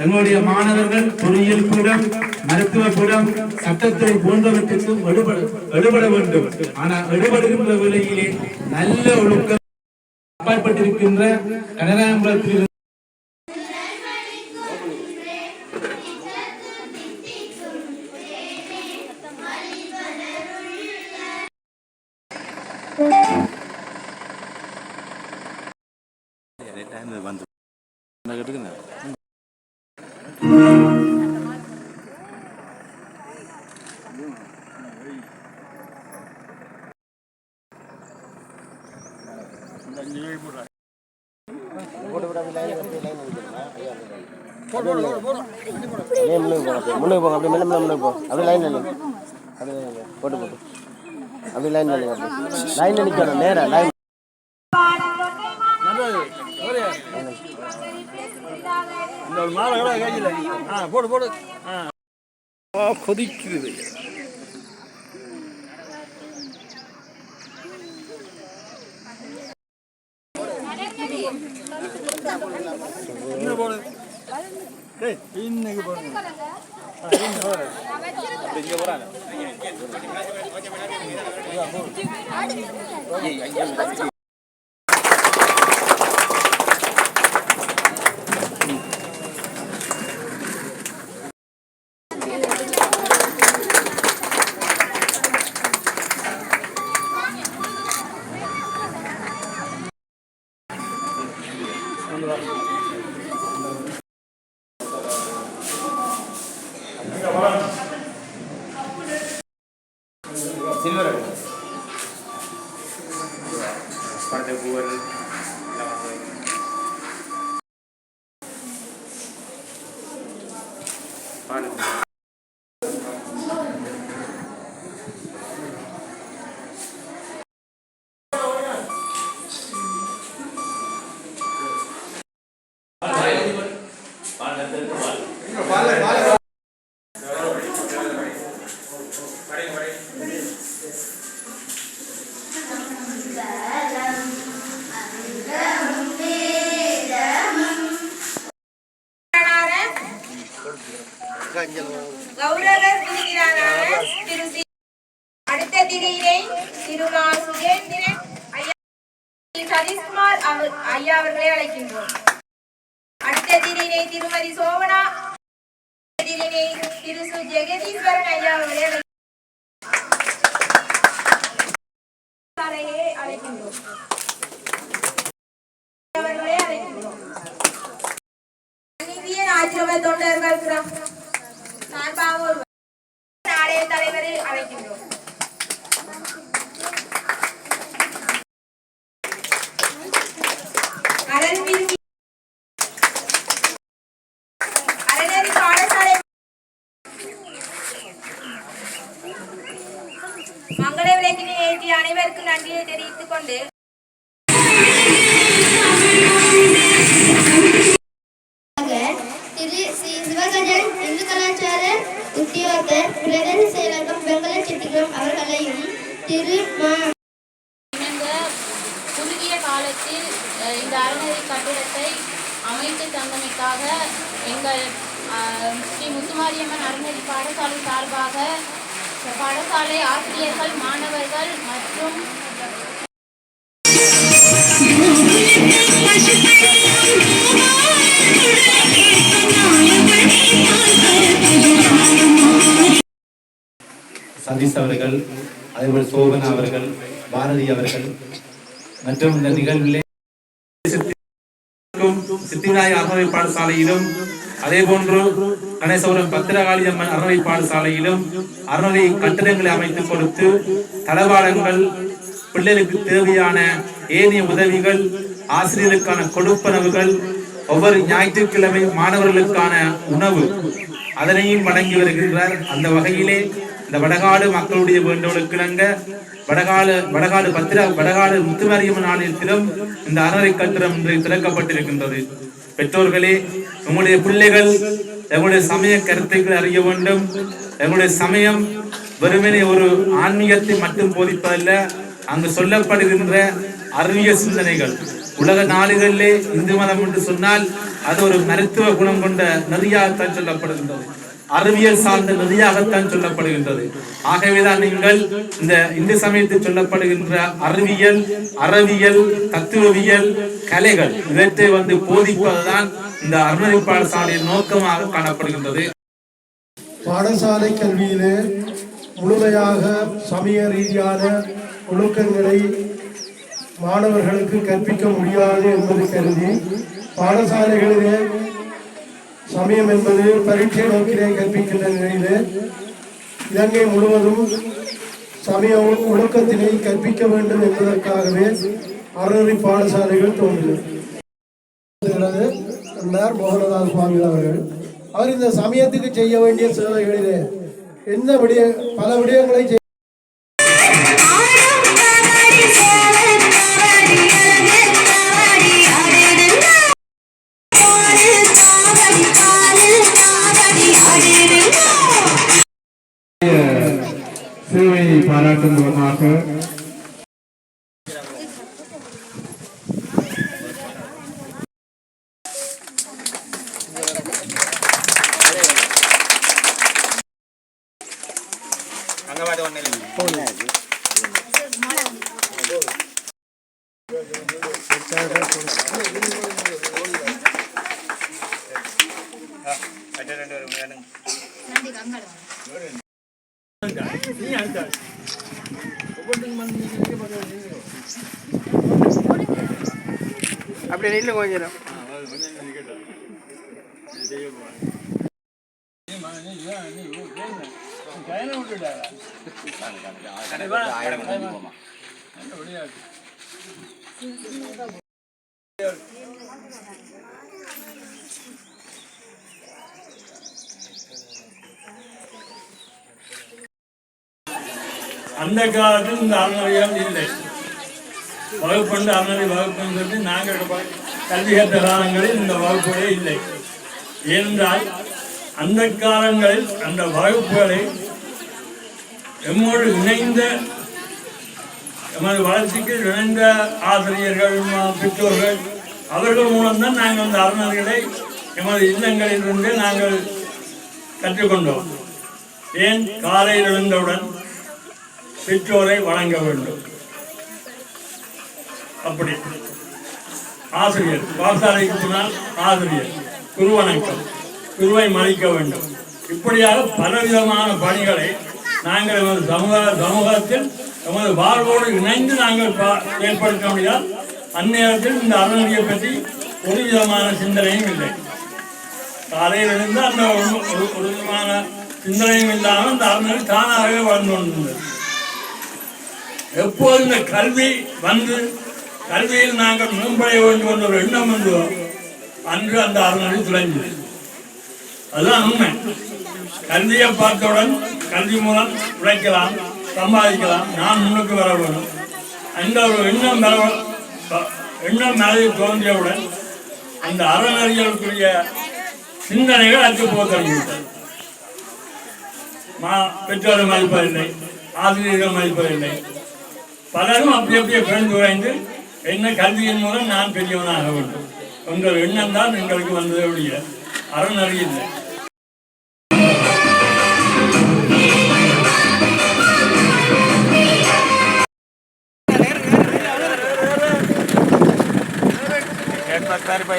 எங்களுடைய மாணவர்கள் பொறியியல் கூடம், மருத்துவ கூடம், சட்டத்துறை போன்றவற்றுக்கும் எடுபட வேண்டும். ஆனால் எடுபடுகின்ற வேளையிலே நல்ல ஒழுக்கம் அப்பாற்பட்டிருக்கின்ற கனராம்பலத்தில் முன்னுக்கு போங்க, அப்படி மெல்ல முன்னுக்கு போ, அப்படி லைன் நில்லுங்க, அப்படி போட்டு போட்டு அப்படி லைன் நில்லுங்க, அப்படி லைன் நிற்கணும், நேரம் லைன் போடு போடு கொதிக்குது. இன்னைக்கு போடுங்க இங்க போறாங்க. அடுத்த திரியினை திருமா சுகேந்திரன் சதீஷ்குமார் ஐயா அவர்களை அழைக்கின்றோம். அடுத்த திரியினை திருமதி சோபனா, திரியினை திரு சு ஜெகதீஸ்வரன் ஐயா அவர்களை அழைக்கின்றோம். ஆசிரம தொண்டர்கள் சார்பாக ஒரு நாளைய தலைவரை அழைக்கின்றோம். அறநெறி பாடசாலை மங்கள விளக்கினை ஏற்றி அனைவருக்கும் நன்றியை தெரிவித்துக் கொண்டு உத்தியோகத்தர் பிரதேச செயலகம் வெங்கலச்செட்டிகுளம் அவர்களையும் குறுகிய காலத்தில் இந்த அறநெறி கட்டிடத்தை அமைத்து தந்தமைக்காக எங்கள் ஸ்ரீ முத்துமாரியம்மன் அறநெறி பாடசாலை சார்பாக பாடசாலை ஆசிரியர்கள், மாணவர்கள் மற்றும் சதீஷ் அவர்கள், அதேபோல் சோபனா அவர்கள், பாரதி அவர்கள் மற்றும் இந்த நிகழ்விலே சித்திராய அறநெறி பாடசாலையிலும் அதே போன்று கணேசபுரம் பத்திரகாளி அம்மன் அறநெறி பாடசாலையிலும் அறநெறி கட்டிடங்களை அமைத்துக் கொடுத்து தளவாடங்கள், பிள்ளைகளுக்கு தேவையான ஏனைய உதவிகள், ஆசிரியர்களுக்கான கொடுப்பனவுகள், ஒவ்வொரு ஞாயிற்றுக்கிழமை மாணவர்களுக்கான உணவு அதனையும் வழங்கி வருகின்றார். அந்த வகையிலே இந்த வடகாடு மக்களுடைய வேண்டுகோளுக்கிணங்க வடகாடு முத்துமாரியம்மன் ஆலயத்திலும் இந்த அறநெறி கட்டிடம் இன்று திறக்கப்பட்டிருக்கின்றது. பெற்றோர்களே, உங்களுடைய பிள்ளைகள் எங்களுடைய சமய கருத்துக்களை அறிய வேண்டும். எங்களுடைய சமயம் வெறுமனே ஒரு ஆன்மீகத்தை மட்டும் போதிப்பதல்ல, அங்கு சொல்லப்படுகின்ற அறிவியல் சிந்தனைகள், உலக நாடுகளிலே இந்து மதம் என்று சொன்னால் அது ஒரு மருத்துவ குணம் கொண்ட நெறியாகத்தான் சொல்லப்படுகின்றது, அறிவியல் சார்ந்த நெறியாகத்தான் சொல்லப்படுகின்றது. ஆகவேதான் நீங்கள் இந்த இந்து சமயத்தில் சொல்லப்படுகின்ற அறிவியல், அறவியல், தத்துவவியல், கலைகள் இவற்றை போதிப்பதுதான் இந்த அறநெறி பாடசாலையின் நோக்கமாக காணப்படுகின்றது. பாடசாலை கல்வியிலே முழுமையாக சமய ரீதியான ஒழுக்கங்களை மாணவர்களுக்கு கற்பிக்க முடியாது என்பது கருதி பாடசாலைகளிலே சமயம் என்பது பரீட்சை நோக்கிலே கற்பிக்கின்ற நிலையிலே இலங்கை முழுவதும் சமய ஒழுக்கத்தினை கற்பிக்க வேண்டும் என்பதற்காகவே அறநெறி பாடசாலைகள் தோன்றின. மோகனதாஸ் சுவாமி அவர்கள் அவர் இந்த சமயத்துக்கு செய்ய வேண்டிய சேவைகளிலே பல விடயங்களை சேவையை பாராட்டும் விதமாக அப்படி இல்லை கொஞ்சம் அந்த காலத்தில் இந்த அறநெறியால் இல்லை. வகுப்பண்டு அறநெறி வகுப்புன்றது நாங்கள் கல்வி கற்ற காலங்களில் இந்த வகுப்புகளே இல்லை. ஏனென்றால் அந்த காலங்களில் அந்த வகுப்புகளை எம்மோடு இணைந்த எமது வளர்ச்சிக்கு இணைந்த ஆசிரியர்கள், பெற்றோர்கள் அவர்கள் மூலம்தான் நாங்கள் அந்த அறநெறிகளை எமது இல்லங்களிலிருந்து நாங்கள் கற்றுக்கொண்டோம். ஏன் காலையில் எழுந்தவுடன் பெற்றோரை வணங்க வேண்டும், அப்படி ஆசிரியர் பாடசாலைக்கு போனால் ஆசிரியர் குரு வணக்கம், குருவை மதிக்க வேண்டும். இப்படியாக பலவிதமான பணிகளை நாங்கள் எமது சமூகத்தில் எமது வாழ்வோடு இணைந்து நாங்கள் ஏற்படுத்த முடியாது. அந்நேரத்தில் இந்த அறநெறியை பற்றி ஒரு விதமான சிந்தனையும் இல்லை. காலையில் இருந்து அந்த ஒரு விதமான சிந்தனையும் இல்லாமல் இந்த அறநெறி தானாகவே வளர்ந்து கொண்டிருந்தது. எப்போது இந்த கல்வி கல்வியில் நாங்கள் மேம்படைய வேண்டும் என்ற ஒரு எண்ணம் வந்தோ அன்று அந்த அறநெறி துளைஞ்சது. அதுதான் உண்மை. கல்வியை பார்த்தவுடன் கல்வி மூலம் உழைக்கலாம், சம்பாதிக்கலாம், நான் முன்னுக்கு வர வேண்டும் அந்த ஒரு எண்ணம் மனதில் தோன்றியவுடன் அந்த அறநெறிகளுக்குரிய சிந்தனைகள் அச்சு போக தொடங்கிவிட்டது. பெற்றோரை மதிப்பதில்லை, ஆசிரியர்கள் மதிப்பதில்லை. பலரும் அப்படி அப்படியே பிறந்து குறைந்து என்ன கல்வியின் மூலம் நான் பெரியவனாக வேண்டும் என்ற எண்ணம் தான் எங்களுக்கு வந்ததை ஒழிய அறநெறி இல்லை. பத்தாயிரம்